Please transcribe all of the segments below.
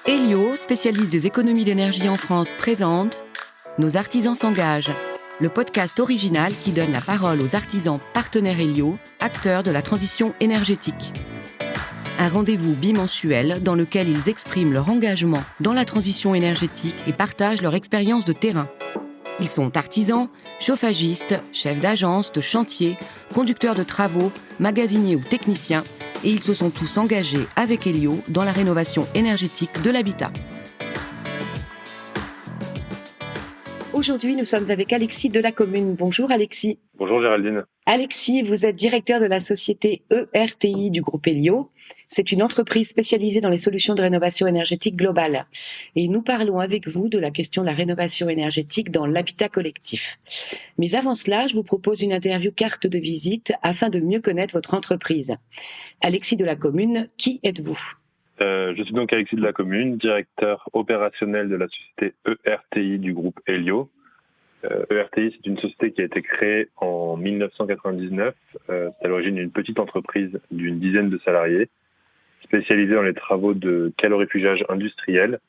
Elio, spécialiste des économies d'énergie en France, présente Nos artisans s'engagent, le podcast original qui donne la parole aux artisans partenaires Elio, acteurs de la transition énergétique. Un rendez-vous bimensuel dans lequel ils expriment leur engagement dans la transition énergétique et partagent leur expérience de terrain. Ils sont artisans, chauffagistes, chefs d'agence, de chantier, conducteurs de travaux, magasiniers ou techniciens, et ils se sont tous engagés avec Elio dans la rénovation énergétique de l'habitat. Aujourd'hui, nous sommes avec Alexis de la commune. Bonjour Alexis. Bonjour Géraldine. Alexis, vous êtes directeur de la société ERTI du groupe Elio. C'est une entreprise spécialisée dans les solutions de rénovation énergétique globale. Et nous parlons avec vous de la question de la rénovation énergétique dans l'habitat collectif. Mais avant cela, je vous propose une interview carte de visite afin de mieux connaître votre entreprise. Alexis de la commune, qui êtes-vous ? Je suis donc Alexis de la commune, directeur opérationnel de la société ERTI du groupe Elio. ERTI, c'est une société qui a été créée en 1999. C'est à l'origine d'une petite entreprise d'une dizaine de salariés, spécialisée dans les travaux de calorifugage industriel.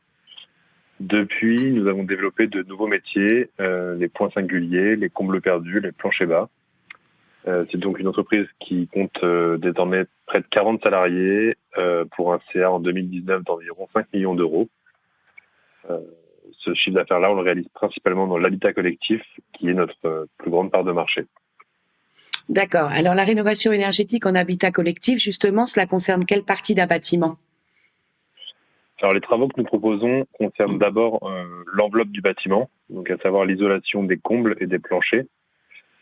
Depuis, nous avons développé de nouveaux métiers, les points singuliers, les combles perdus, les planchers bas. C'est donc une entreprise qui compte désormais près de 40 salariés pour un CA en 2019 d'environ 5 millions d'euros. Ce chiffre d'affaires-là, on le réalise principalement dans l'habitat collectif, qui est notre plus grande part de marché. D'accord. Alors la rénovation énergétique en habitat collectif, justement, cela concerne quelle partie d'un bâtiment ? Alors les travaux que nous proposons concernent d'abord l'enveloppe du bâtiment, donc à savoir l'isolation des combles et des planchers.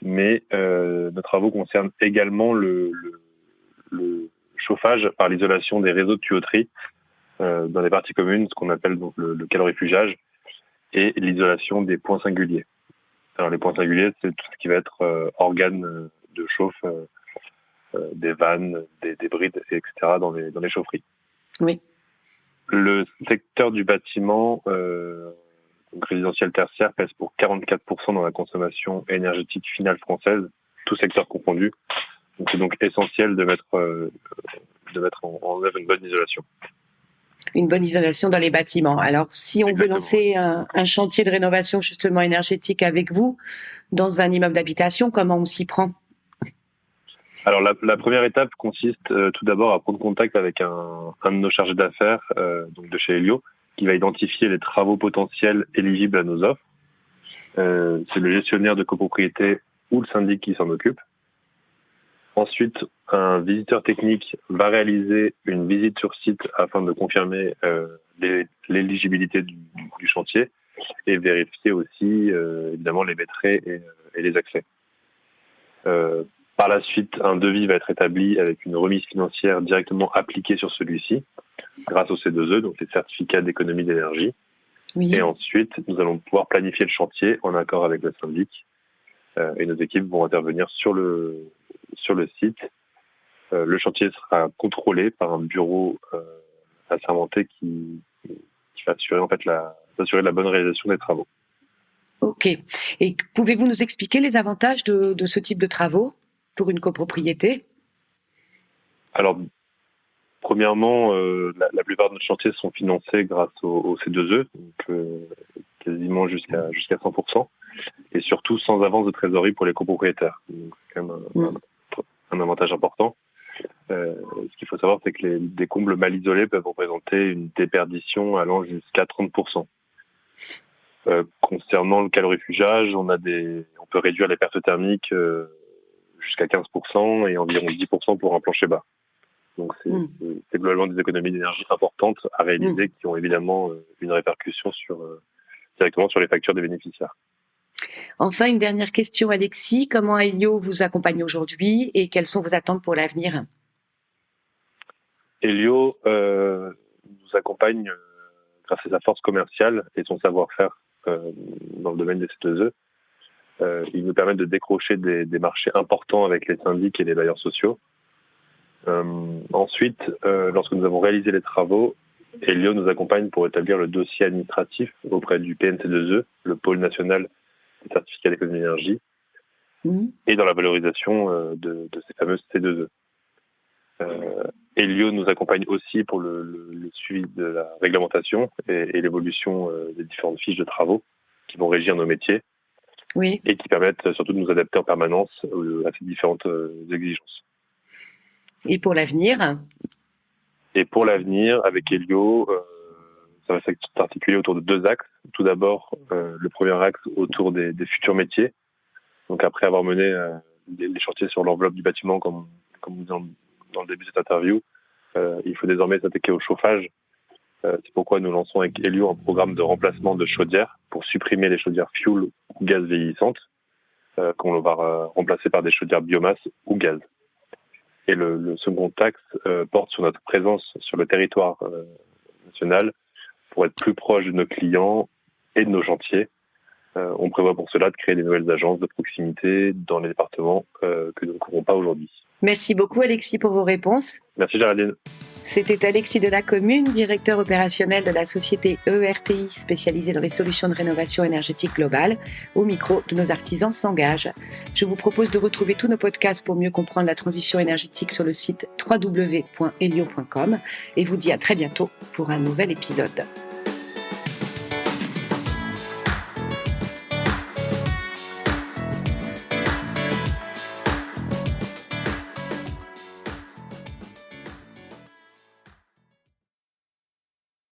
Mais nos travaux concernent également le chauffage par l'isolation des réseaux de tuyauterie dans les parties communes, ce qu'on appelle donc le calorifugage, et l'isolation des points singuliers. Alors les points singuliers, c'est tout ce qui va être organes de chauffe, des vannes, des brides, etc. dans les chaufferies. Oui. Le secteur du bâtiment donc résidentiel tertiaire pèse pour 44% dans la consommation énergétique finale française, tout secteur confondu. Donc c'est donc essentiel de mettre en œuvre une bonne isolation. Une bonne isolation dans les bâtiments. Alors, si on veut lancer un chantier de rénovation justement énergétique avec vous, dans un immeuble d'habitation, comment on s'y prend ? Alors, la première étape consiste tout d'abord à prendre contact avec un de nos chargés d'affaires, donc de chez Elio, qui va identifier les travaux potentiels éligibles à nos offres. C'est le gestionnaire de copropriété ou le syndic qui s'en occupe. Ensuite, un visiteur technique va réaliser une visite sur site afin de confirmer l'éligibilité du chantier et vérifier aussi évidemment les maîtresses et les accès. Par la suite, un devis va être établi avec une remise financière directement appliquée sur celui-ci grâce au C2E, donc les certificats d'économie d'énergie. Oui. Et ensuite, nous allons pouvoir planifier le chantier en accord avec le syndic et nos équipes vont intervenir sur le site. Le chantier sera contrôlé par un bureau assermenté qui va assurer en fait s'assurer de la bonne réalisation des travaux. Ok. Et pouvez-vous nous expliquer les avantages de ce type de travaux pour une copropriété ? Alors, premièrement, la plupart de nos chantiers sont financés grâce au C2E, donc quasiment jusqu'à 100%, et surtout sans avance de trésorerie pour les copropriétaires. Donc, c'est quand même un avantage important. Ce qu'il faut savoir, c'est que des combles mal isolés peuvent représenter une déperdition allant jusqu'à 30%. Concernant le calorifugage, on peut réduire les pertes thermiques jusqu'à 15% et environ 10% pour un plancher bas. Donc c'est globalement des économies d'énergie importantes à réaliser qui ont évidemment une répercussion directement sur les factures des bénéficiaires. Enfin, une dernière question, Alexis. Comment Elio vous accompagne aujourd'hui et quelles sont vos attentes pour l'avenir ? Elio nous accompagne grâce à sa force commerciale et son savoir-faire dans le domaine des C2E. Il nous permet de décrocher des marchés importants avec les syndics et les bailleurs sociaux. Ensuite, lorsque nous avons réalisé les travaux, Elio nous accompagne pour établir le dossier administratif auprès du PNC2E, le pôle national des certificats d'économie d'énergie, et dans la valorisation de ces fameuses C2E. Elio nous accompagne aussi pour le suivi de la réglementation et l'évolution des différentes fiches de travaux qui vont régir nos métiers. Oui. Et qui permettent surtout de nous adapter en permanence à ces différentes exigences. Et pour l'avenir ? Et pour l'avenir, avec Elio, ça va s'articuler autour de 2 axes. Tout d'abord, le premier axe autour des futurs métiers. Donc après avoir mené les chantiers sur l'enveloppe du bâtiment, comme on disait dans le début de cette interview, il faut désormais s'attaquer au chauffage. C'est pourquoi nous lançons avec Elio un programme de remplacement de chaudières pour supprimer les chaudières fuel ou gaz vieillissantes, qu'on va remplacer par des chaudières biomasse ou gaz. Et le second axe porte sur notre présence sur le territoire national pour être plus proche de nos clients et de nos chantiers. On prévoit pour cela de créer des nouvelles agences de proximité dans les départements que nous ne couvrons pas aujourd'hui. Merci beaucoup Alexis pour vos réponses. Merci Géraldine. C'était Alexis Delacommune, directeur opérationnel de la société ERTI spécialisée dans les solutions de rénovation énergétique globale. Au micro de Nos Artisans s'engagent. Je vous propose de retrouver tous nos podcasts pour mieux comprendre la transition énergétique sur le site www.elio.com et vous dis à très bientôt pour un nouvel épisode.